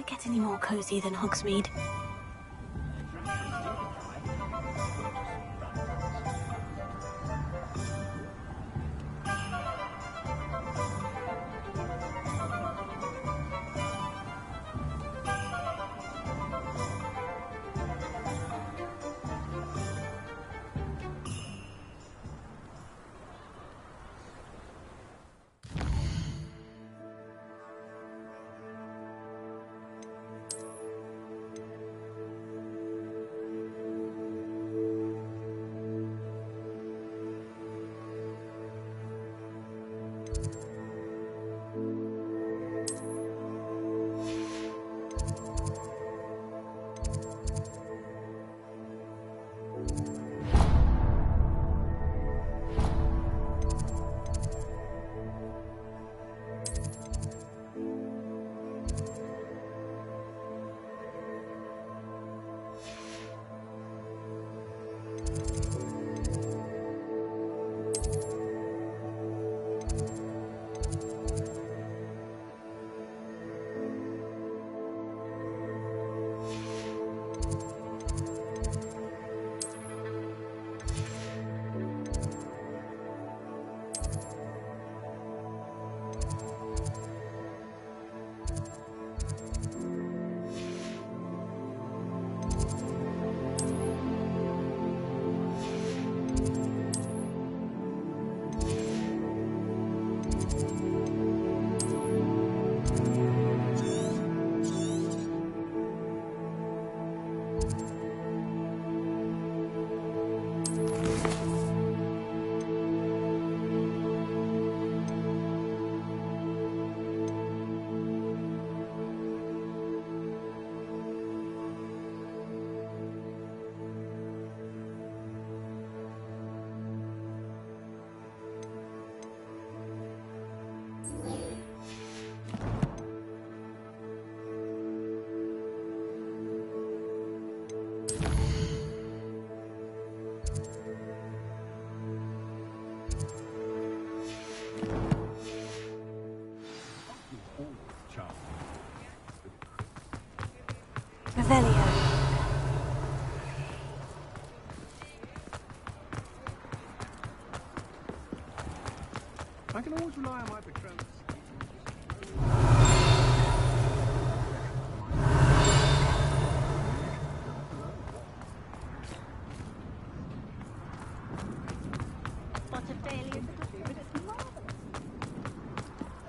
it get any more cozy than Hogsmeade? Revelio. I can always rely on my betrothed.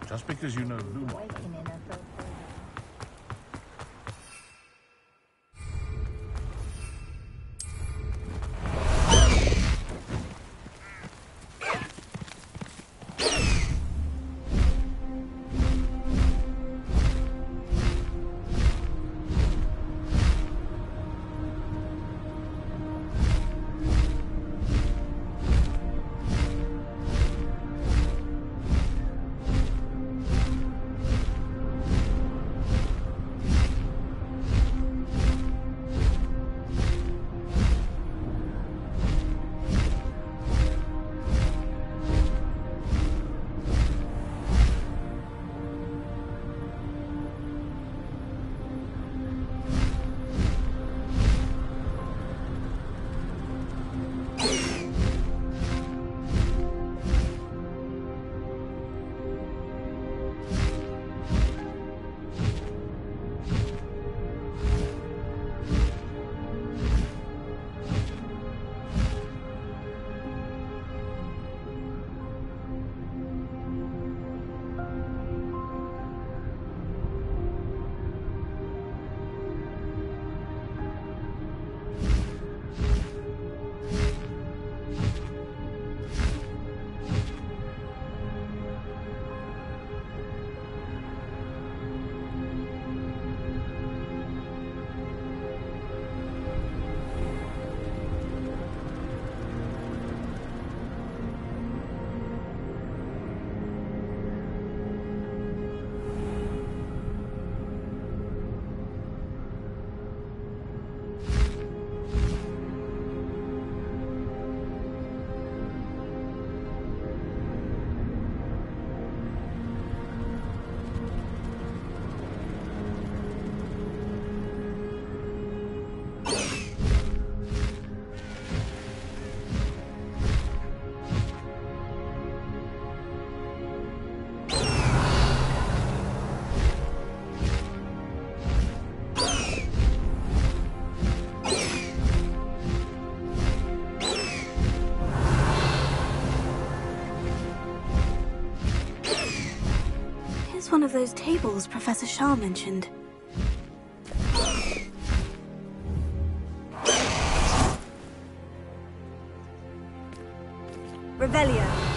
Just because you know Luma. one of those tables Professor Shah mentioned. Revelio.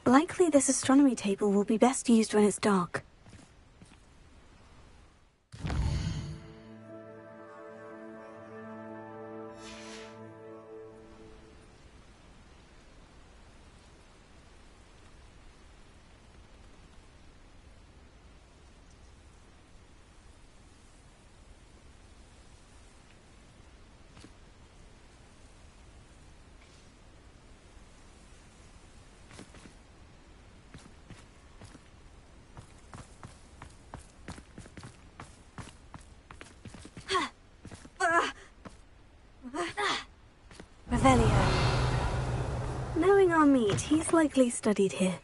Likely this astronomy table will be best used when it's dark. Revelio. Knowing our meat, he's likely studied here.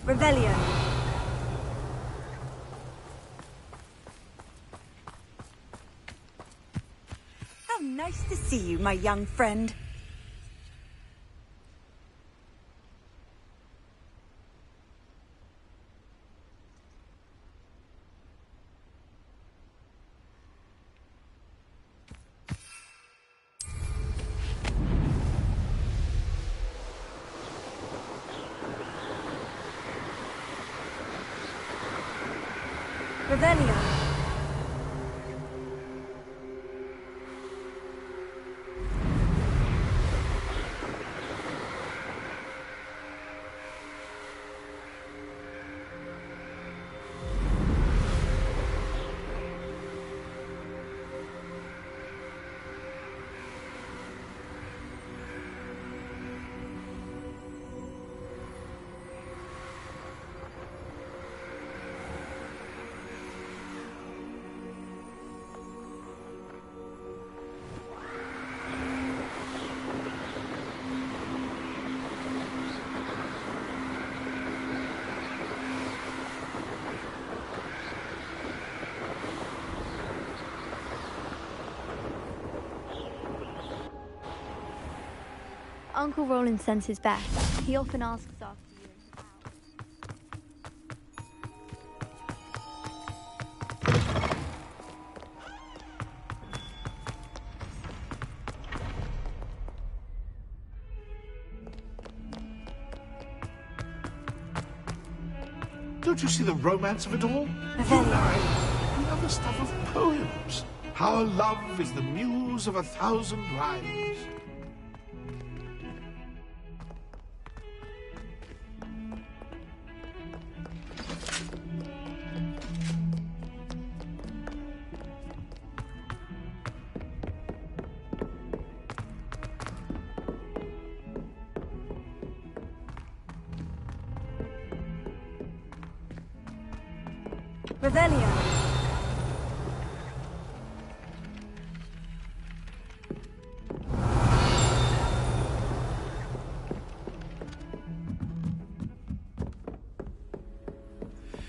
Revelio. How nice to see you, my young friend. Revelio. Uncle Roland sends his best. He often asks after you and Don't you see the romance of it all? You and I, we are the stuff of poems. Our love is the muse of 1,000 rhymes. Revelio.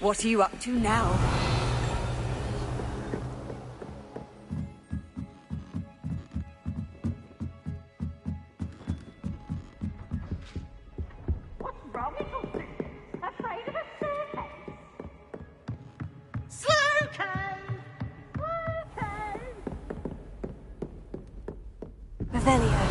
What are you up to now? What's wrong with you? Afraid of a surface? Revelio.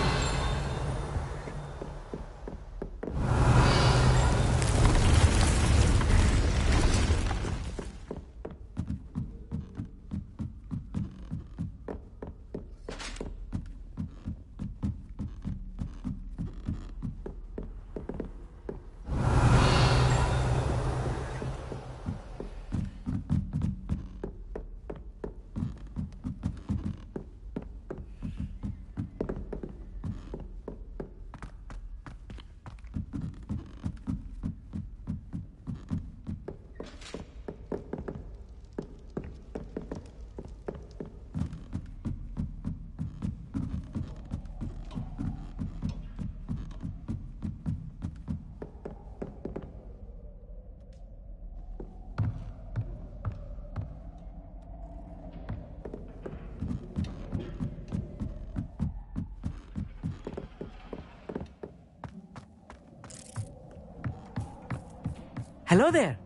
Hello there.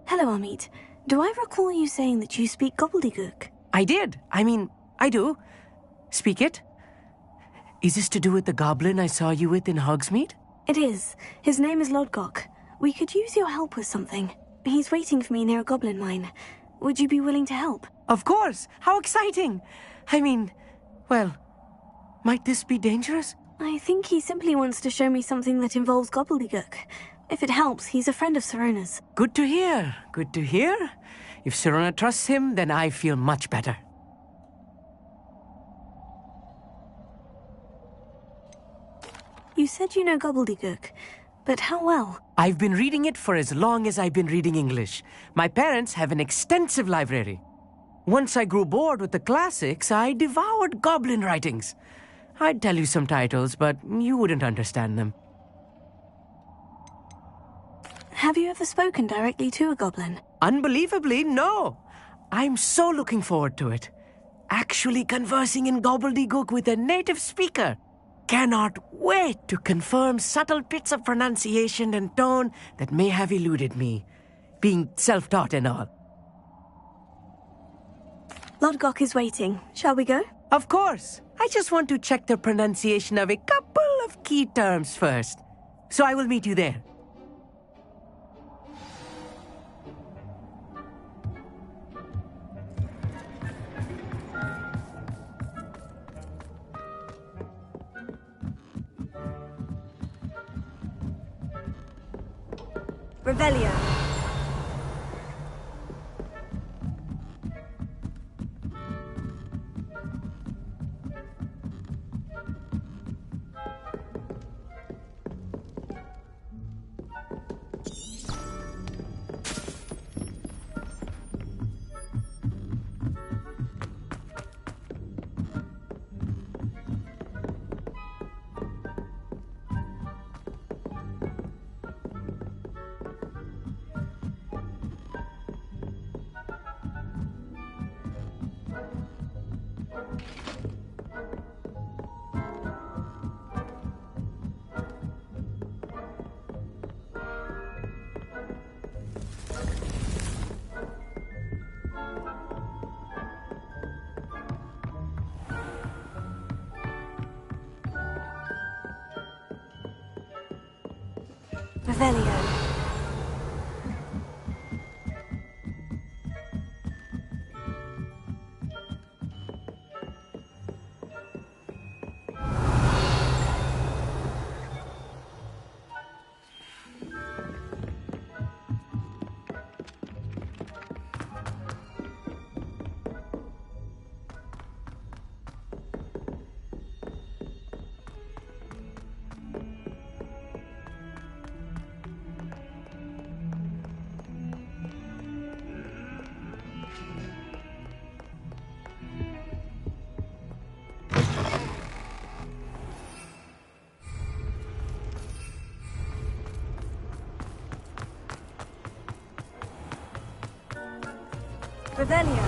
Hello, Amit. Do I recall you saying that you speak gobbledygook? I did. I do. Speak it. Is this to do with the goblin I saw you with in Hogsmeade? It is. His name is Lodgok. We could use your help with something. He's waiting for me near a goblin mine. Would you be willing to help? Of course. How exciting. Well, might this be dangerous? I think he simply wants to show me something that involves gobbledygook. If it helps, he's a friend of Sirona's. Good to hear. Good to hear. If Sirona trusts him, then I feel much better. You said you know gobbledygook, but how well? I've been reading it for as long as I've been reading English. My parents have an extensive library. Once I grew bored with the classics, I devoured goblin writings. I'd tell you some titles, but you wouldn't understand them. Have you ever spoken directly to a goblin? Unbelievably, no. I'm so looking forward to it. Actually conversing in gobbledygook with a native speaker. Cannot wait to confirm subtle bits of pronunciation and tone that may have eluded me, being self-taught and all. Lodgok is waiting. Shall we go? Of course. I just want to check the pronunciation of a couple of key terms first. So I will meet you there. Revelio. Revelio. Revelio.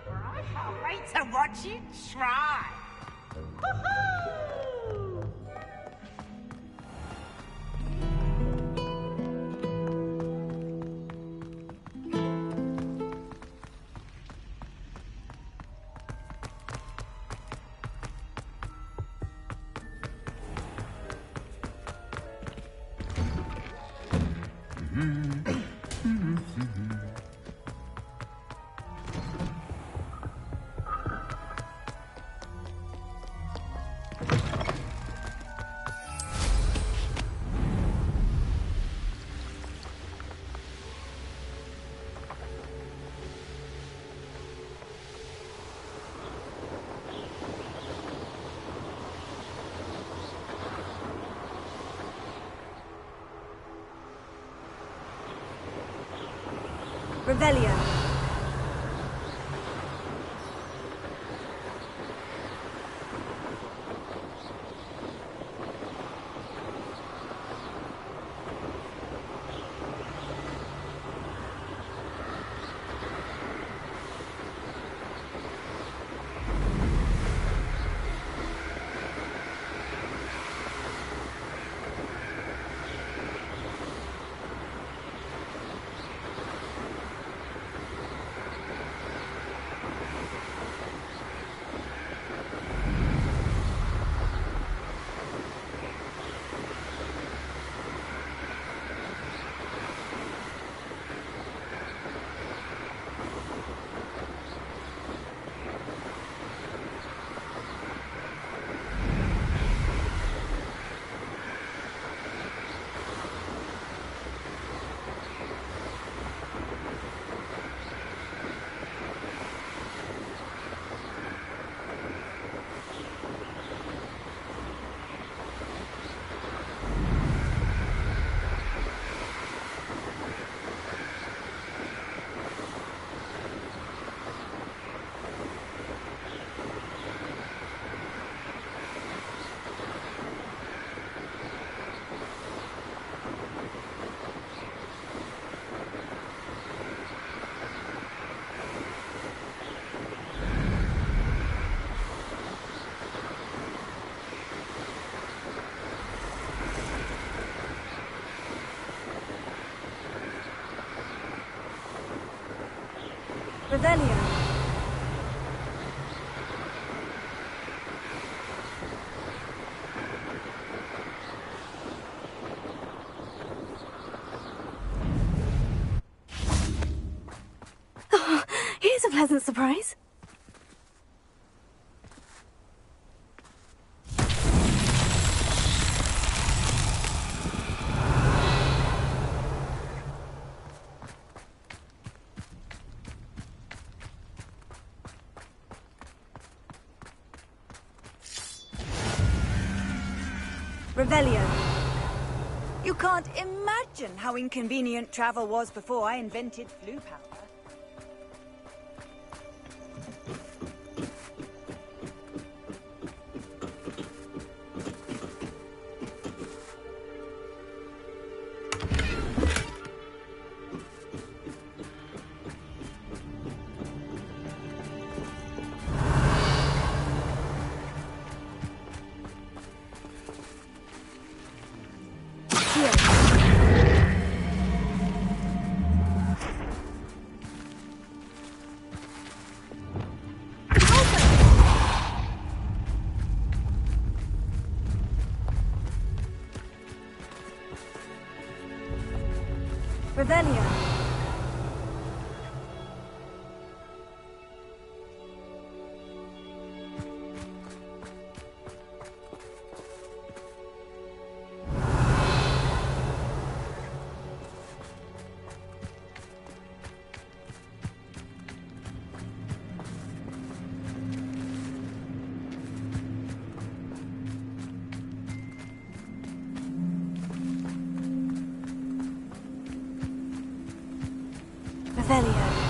I can't wait to watch you try. Woohoo! Revelio. Revelio. Here's a pleasant surprise. Revelio. You can't imagine how inconvenient travel was before I invented flu powder. Revelio. Revelio.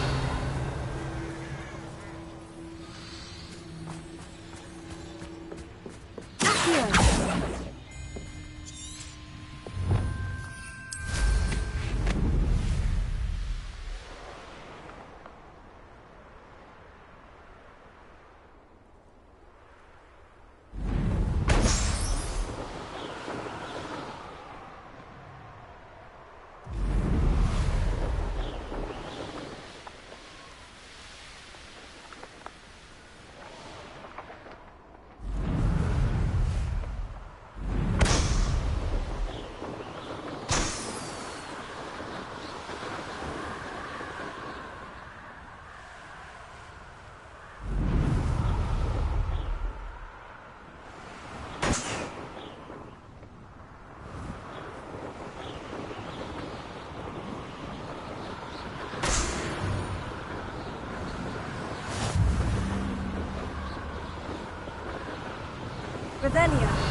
Revelio.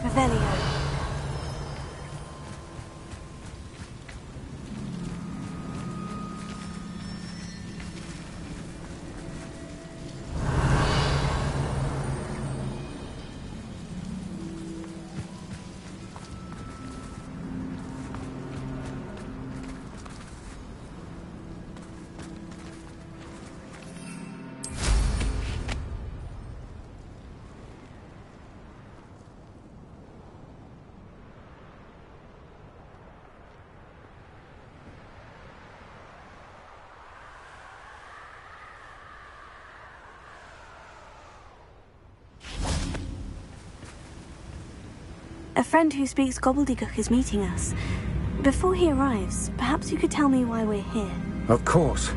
Revelio. A friend who speaks gobbledygook is meeting us. Before he arrives, perhaps you could tell me why we're here. Of course.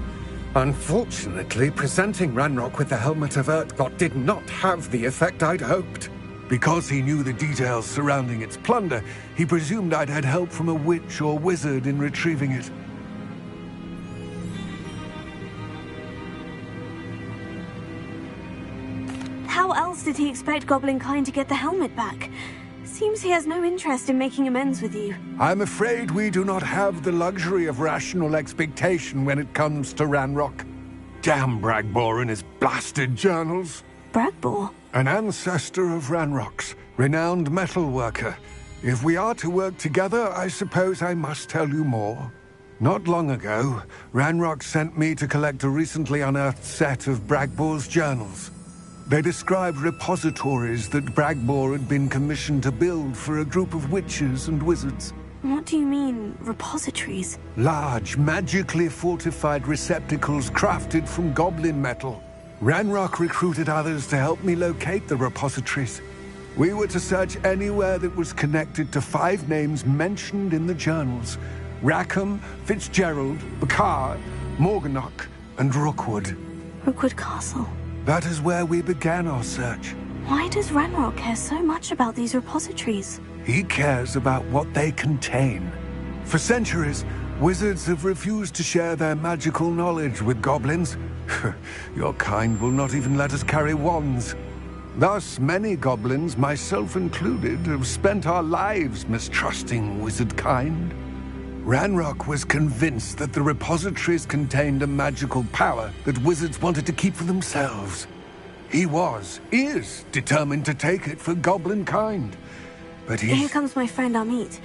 Unfortunately, presenting Ranrock with the Helmet of Urtkot did not have the effect I'd hoped. Because he knew the details surrounding its plunder, he presumed I'd had help from a witch or wizard in retrieving it. How else did he expect Goblin Kind to get the helmet back? Seems he has no interest in making amends with you. I'm afraid we do not have the luxury of rational expectation when it comes to Ranrock. Damn Bragbor and his blasted journals. Bragbor? An ancestor of Ranrock's, renowned metal worker. If we are to work together, I suppose I must tell you more. Not long ago, Ranrock sent me to collect a recently unearthed set of Bragbor's journals. They described repositories that Bragbor had been commissioned to build for a group of witches and wizards. What do you mean, repositories? Large, magically fortified receptacles crafted from goblin metal. Ranrock recruited others to help me locate the repositories. We were to search anywhere that was connected to 5 names mentioned in the journals: Rackham, Fitzgerald, Bakar, Morganach, and Rookwood. Rookwood Castle. That is where we began our search. Why does Ranrock care so much about these repositories? He cares about what they contain. For centuries, wizards have refused to share their magical knowledge with goblins. Your kind will not even let us carry wands. Thus, many goblins, myself included, have spent our lives mistrusting wizard kind. Ranrock was convinced that the repositories contained a magical power that wizards wanted to keep for themselves. He is determined to take it for goblin kind. But Here comes my friend Amit.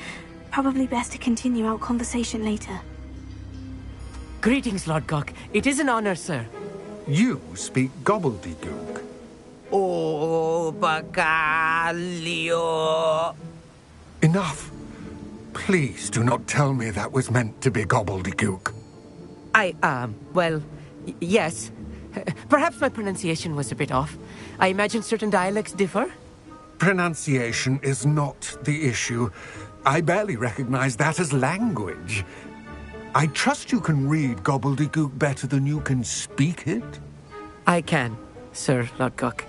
Probably best to continue our conversation later. Greetings, Lord Gok. It is an honor, sir. You speak gobbledygook. Oh, Bacalio. Enough. Please do not tell me that was meant to be gobbledygook. Well, yes. Perhaps my pronunciation was a bit off. I imagine certain dialects differ. Pronunciation is not the issue. I barely recognize that as language. I trust you can read gobbledygook better than you can speak it? I can, Sir Lord Gok.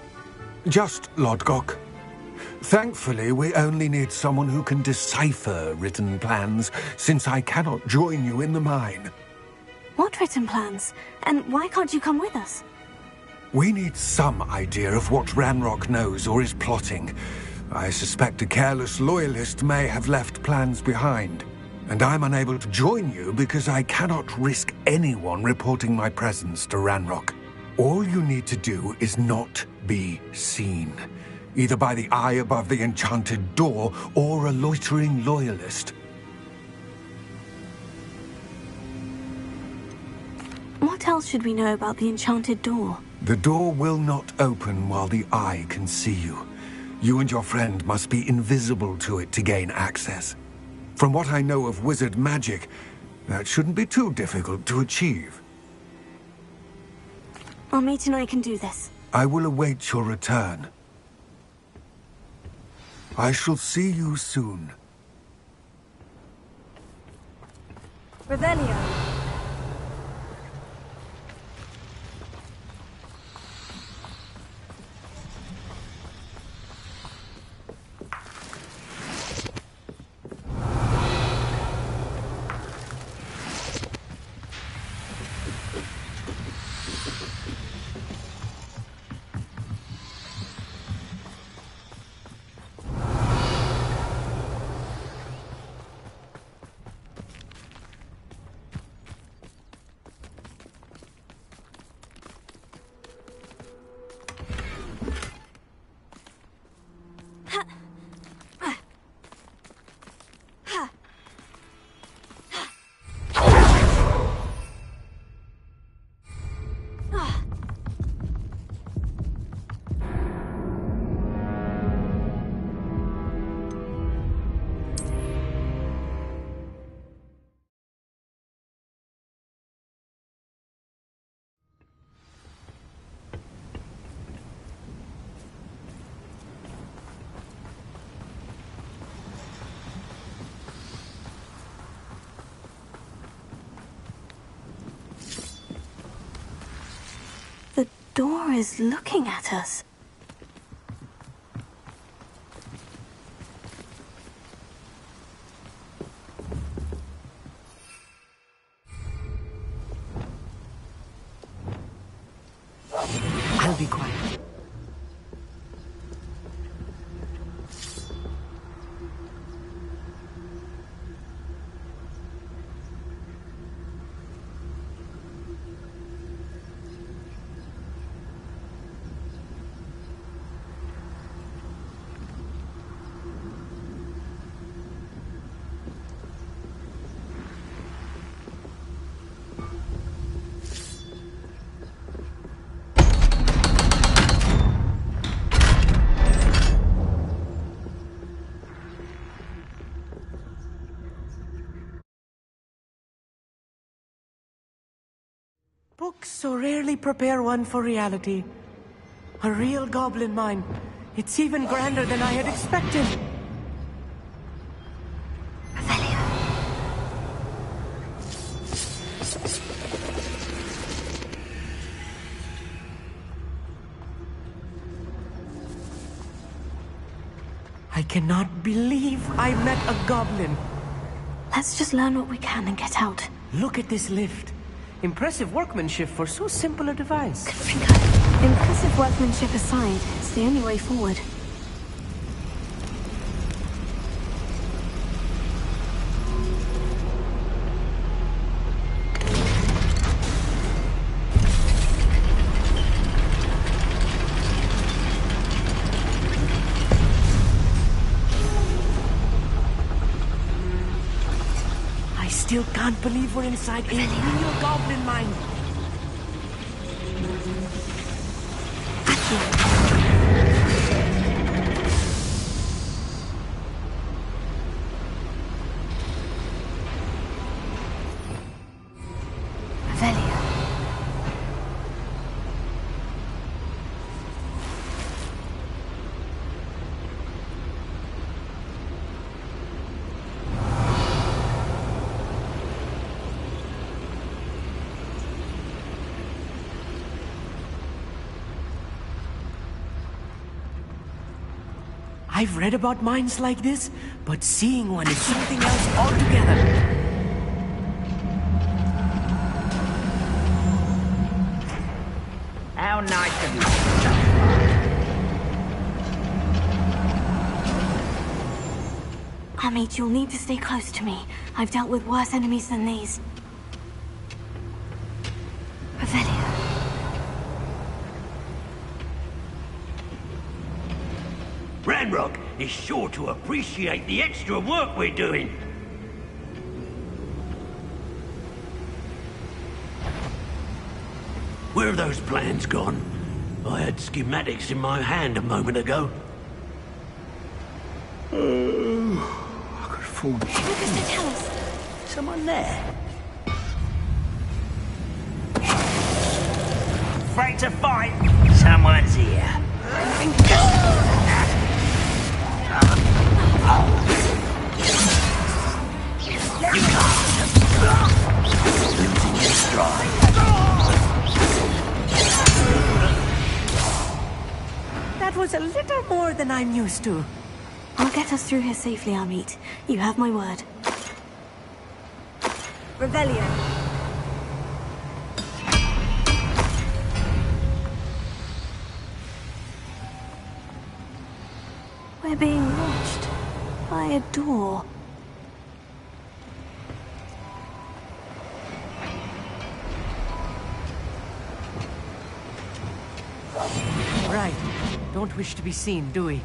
Just Lord Gok. Thankfully, we only need someone who can decipher written plans, since I cannot join you in the mine. What written plans? And why can't you come with us? We need some idea of what Ranrock knows or is plotting. I suspect a careless loyalist may have left plans behind. And I'm unable to join you because I cannot risk anyone reporting my presence to Ranrock. All you need to do is not be seen, either by the eye above the enchanted door or a loitering loyalist. What else should we know about the enchanted door? The door will not open while the eye can see you. You and your friend must be invisible to it to gain access. From what I know of wizard magic, that shouldn't be too difficult to achieve. Amit and I can do this. I will await your return. I shall see you soon. Revelio. The door is looking at us. be quiet. Books so rarely prepare one for reality. A real goblin mine. It's even grander than I had expected. I cannot believe I met a goblin. Let's just learn what we can and get out. Look at this lift. Impressive workmanship for so simple a device. Impressive workmanship aside, it's the only way forward. I still can't believe we're inside a real goblin mine. I've read about mines like this, but seeing one is something else altogether. How nice of you. Amit, you'll need to stay close to me. I've dealt with worse enemies than these. Revelio. Ranrock is sure to appreciate the extra work we're doing. Where are those plans gone? I had schematics in my hand a moment ago. I could afford Look at the towers. Someone there? Afraid to fight? Someone's here. You can't. Losing your stride. That was a little more than I'm used to. I'll get us through here safely, Amit. You have my word. Revelio. We're being watched by a door. Right. Don't wish to be seen, do we?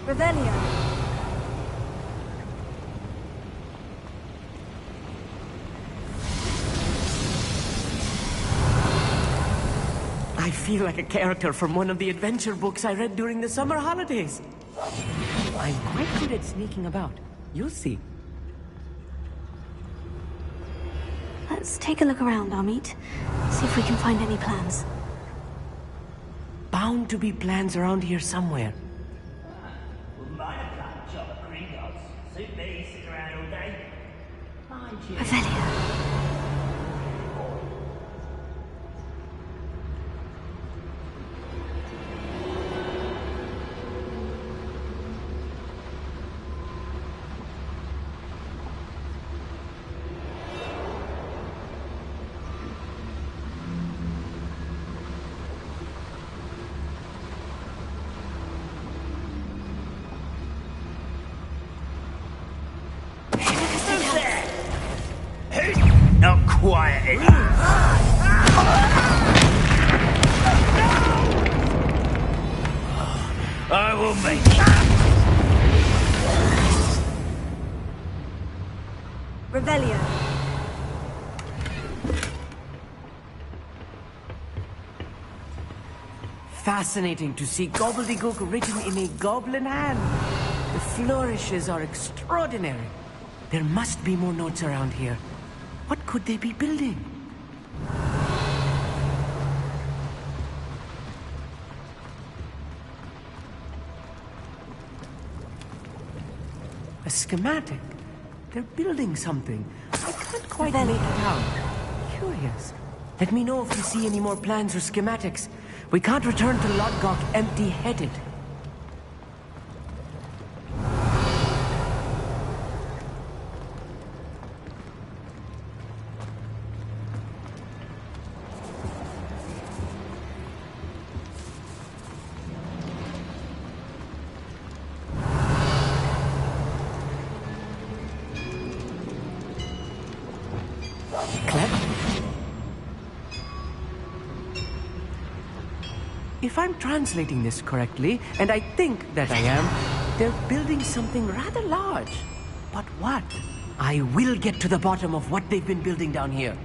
Revelio. I feel like a character from one of the adventure books I read during the summer holidays. I'm quite good at sneaking about. You'll see. Let's take a look around, Amit. See if we can find any plans. Bound to be plans around here somewhere. Revelio. Not quiet. I will make Revelio. Fascinating to see gobbledygook written in a goblin hand. The flourishes are extraordinary. There must be more notes around here. What could they be building? A schematic. They're building something. I can't quite make it out. Curious. Let me know if you see any more plans or schematics. We can't return to Lodgok empty-headed. If I'm translating this correctly, and I think that I am, they're building something rather large. But what? I will get to the bottom of what they've been building down here.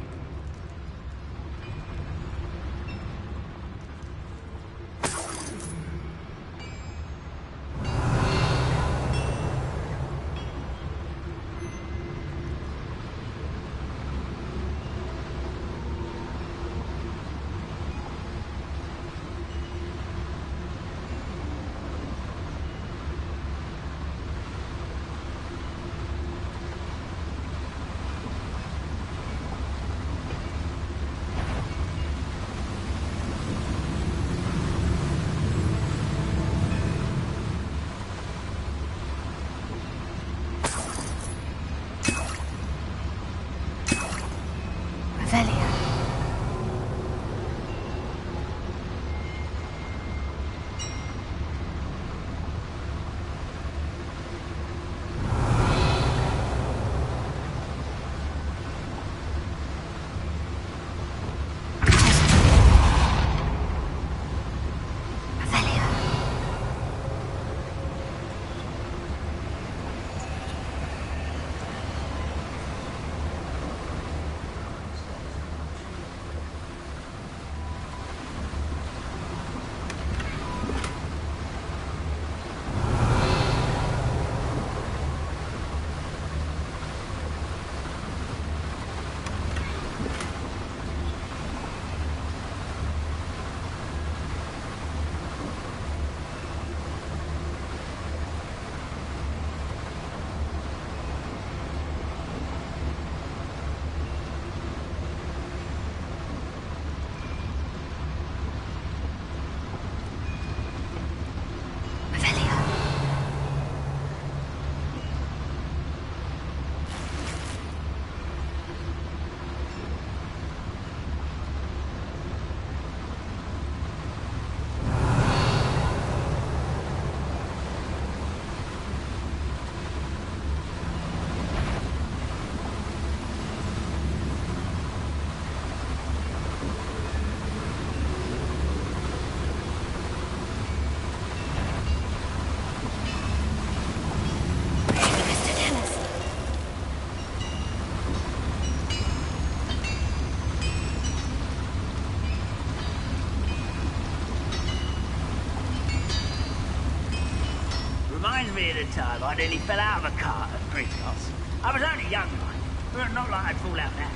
Reminds me of the time I nearly fell out of a cart at Gringotts. I was only young, mind, but not like I'd fall out now.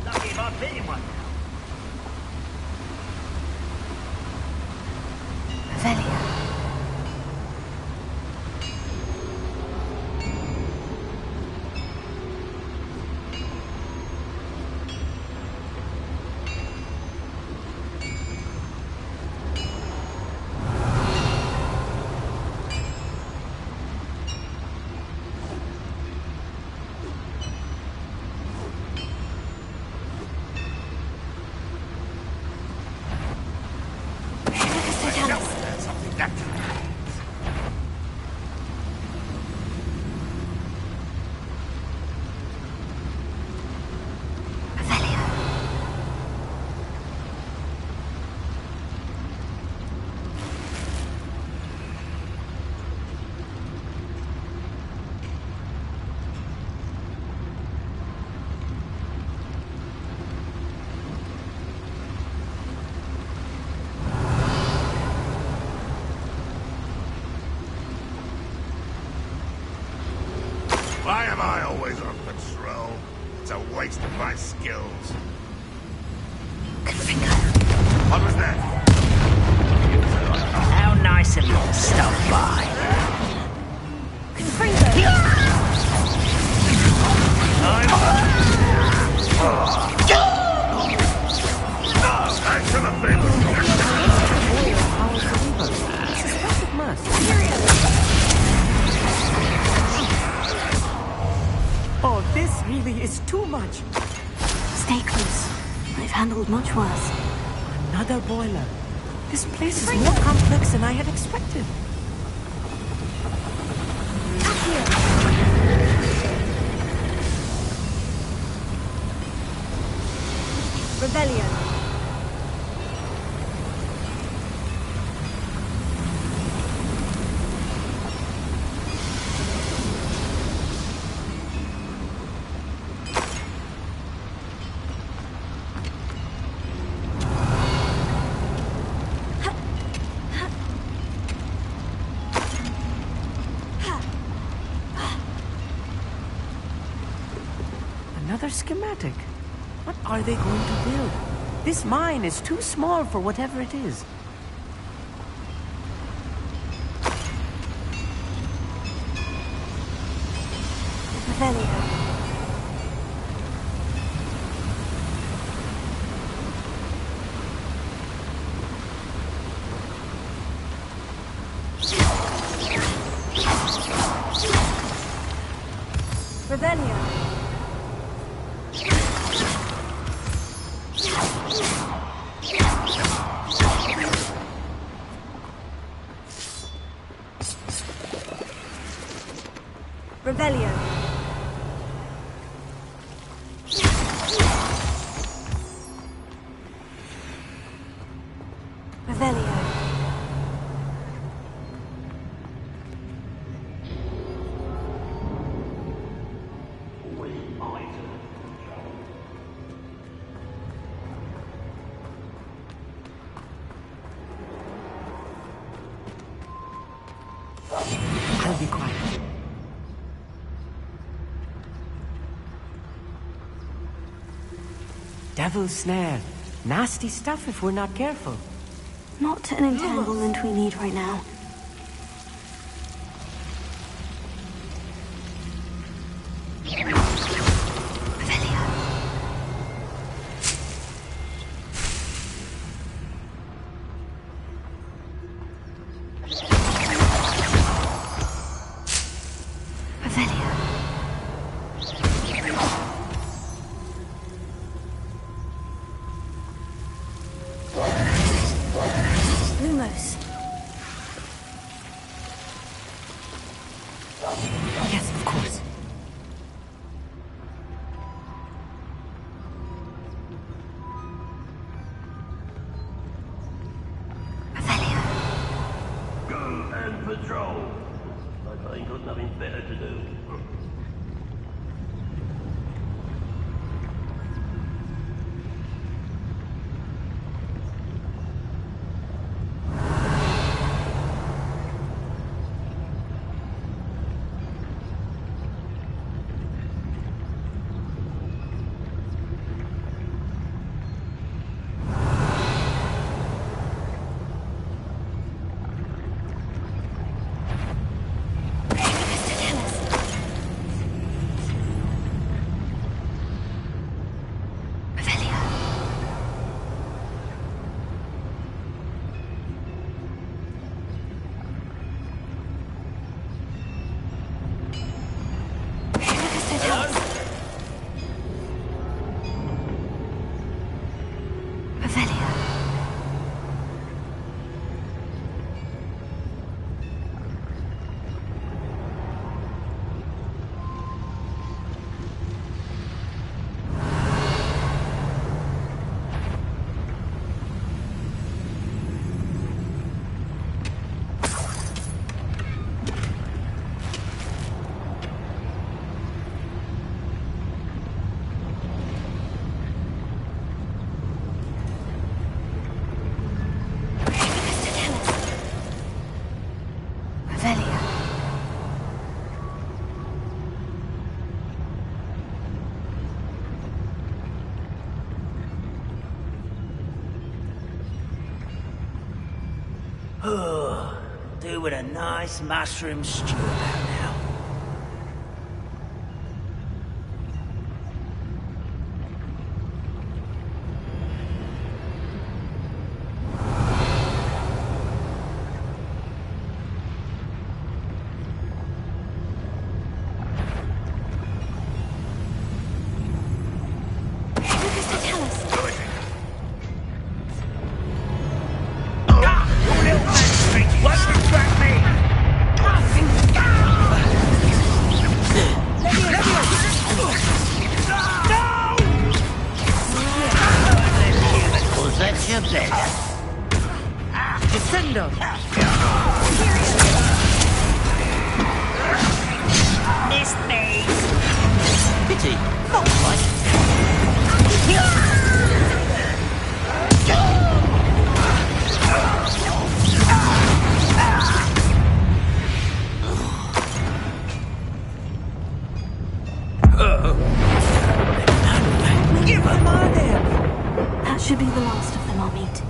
Lucky if I'd been in one now. Revelio. Why am I always on patrol? It's a waste of my skills. What was that? How nice of you to stop by. Thanks for the favor. Oh, this really is too much. Stay close. I've handled much worse. Another boiler. This place is more complex than I had expected. Revelio. Another schematic. What are they going to build? This mine is too small for whatever it is. Revelio. Revelio. Revelio. Revelio. I'll be quiet. Devil's snare. Nasty stuff if we're not careful. Not an entanglement we need right now. Lumos. Yes, of course. Go and patrol. I ain't got nothing better to do. do with a nice mushroom stew about now. Descendo! Missed me! Pity, not quite. Give them on there! That should be the last of them, I'll meet.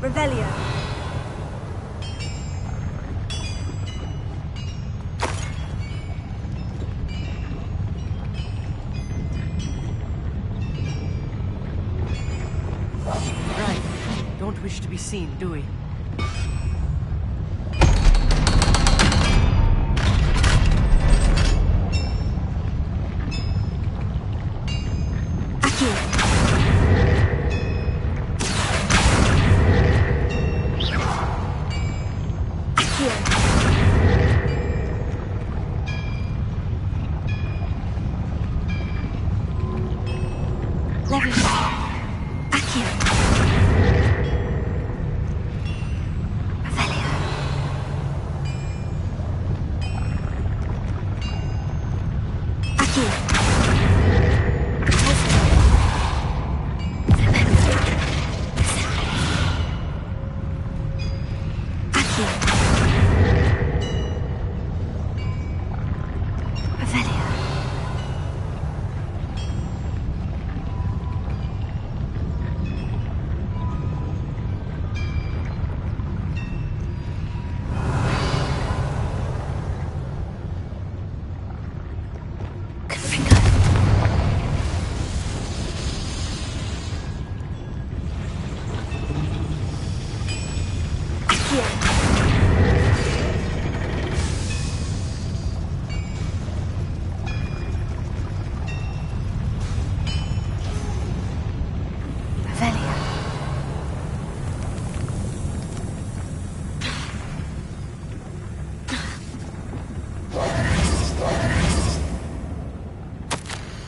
Revelio. Right. Don't wish to be seen, do we?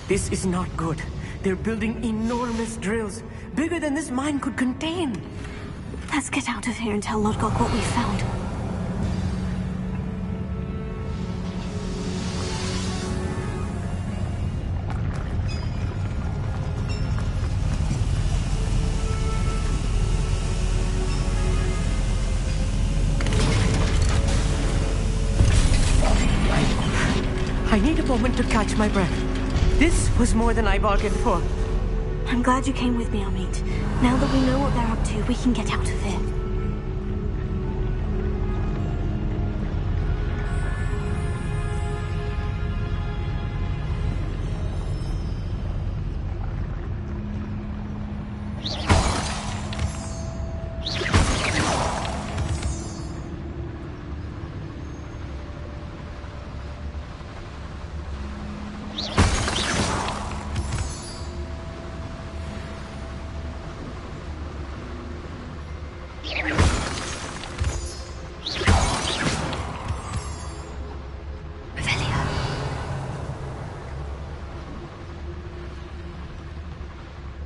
This is not good. They're building enormous drills, bigger than this mine could contain. Let's get out of here and tell Lodgok what we found. I need a moment to catch my breath. This was more than I bargained for. I'm glad you came with me, Amit. Now that we know what they're up to, we can get out of here.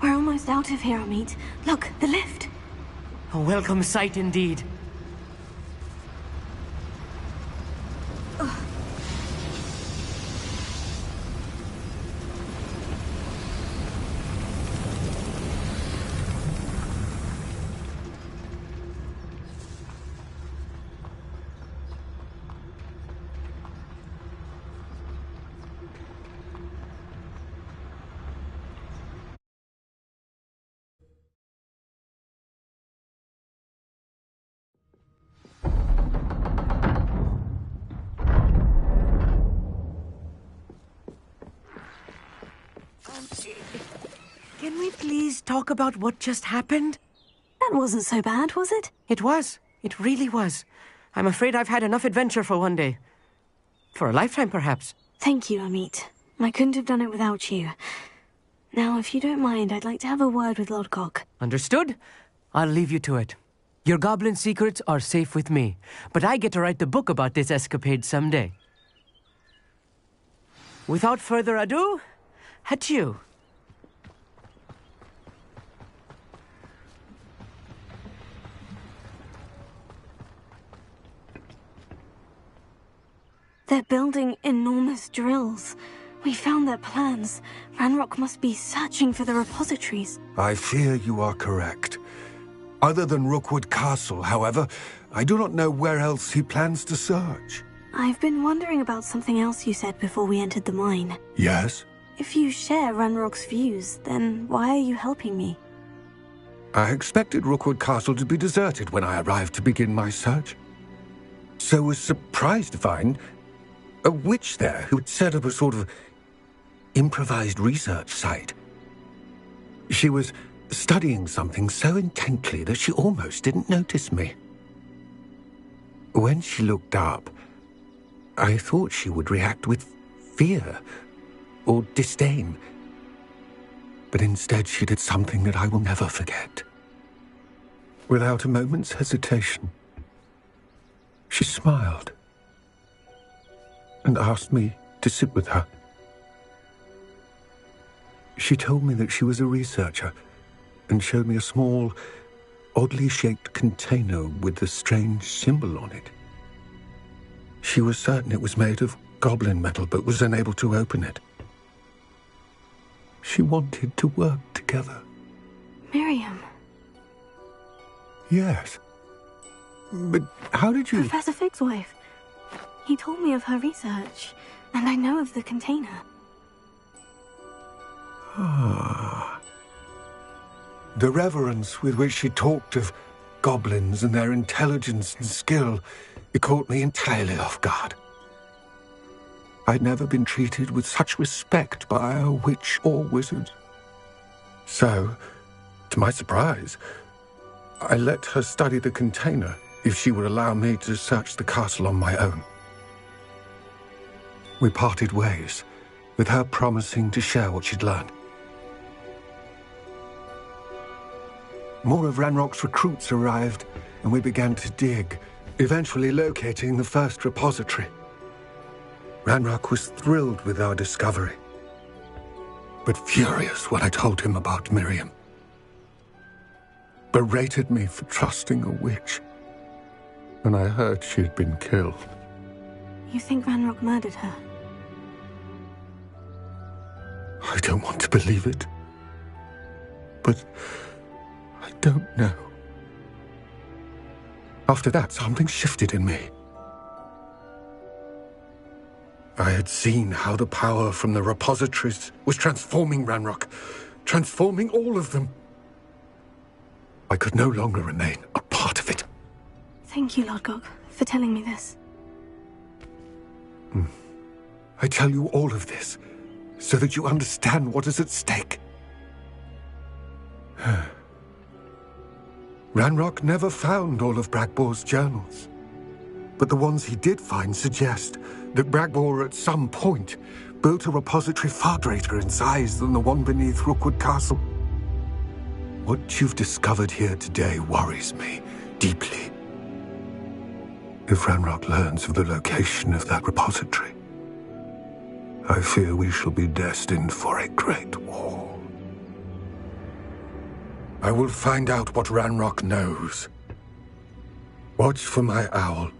We're almost out of here, Amit. Look, the lift. A welcome sight indeed. Can we please talk about what just happened? That wasn't so bad, was it? It was. It really was. I'm afraid I've had enough adventure for one day. For a lifetime, perhaps. Thank you, Amit. I couldn't have done it without you. Now, if you don't mind, I'd like to have a word with Lodgok. Understood? I'll leave you to it. Your goblin secrets are safe with me, but I get to write the book about this escapade someday. Without further ado, adieu. They're building enormous drills. We found their plans. Ranrock must be searching for the repositories. I fear you are correct. Other than Rookwood Castle, however, I do not know where else he plans to search. I've been wondering about something else you said before we entered the mine. Yes? If you share Ranrock's views, then why are you helping me? I expected Rookwood Castle to be deserted when I arrived to begin my search. So was surprised to find a witch there who had set up a sort of improvised research site. She was studying something so intently that she almost didn't notice me. When she looked up, I thought she would react with fear or disdain. But instead she did something that I will never forget. Without a moment's hesitation, she smiled and asked me to sit with her. She told me that she was a researcher and showed me a small, oddly shaped container with a strange symbol on it. She was certain it was made of goblin metal, but was unable to open it. She wanted to work together. Miriam. Yes. But how did you... Professor Fig's wife. He told me of her research, and I know of the container. Ah. The reverence with which she talked of goblins and their intelligence and skill, it caught me entirely off guard. I'd never been treated with such respect by a witch or wizard. So, to my surprise, I let her study the container if she would allow me to search the castle on my own. We parted ways, with her promising to share what she'd learned. More of Ranrock's recruits arrived, and we began to dig, eventually locating the first repository. Ranrock was thrilled with our discovery, but furious when I told him about Miriam. Berated me for trusting a witch, and I heard she had been killed. You think Ranrock murdered her? I don't want to believe it, but I don't know. After that, something shifted in me. I had seen how the power from the repositories was transforming Ranrock, transforming all of them. I could no longer remain a part of it. Thank you, Lodgok, for telling me this. I tell you all of this so that you understand what is at stake. Ranrock never found all of Bragbor's journals, but the ones he did find suggest that Bragbor at some point built a repository far greater in size than the one beneath Rookwood Castle. What you've discovered here today worries me deeply. If Ranrock learns of the location of that repository, I fear we shall be destined for a great war. I will find out what Ranrock knows. Watch for my owl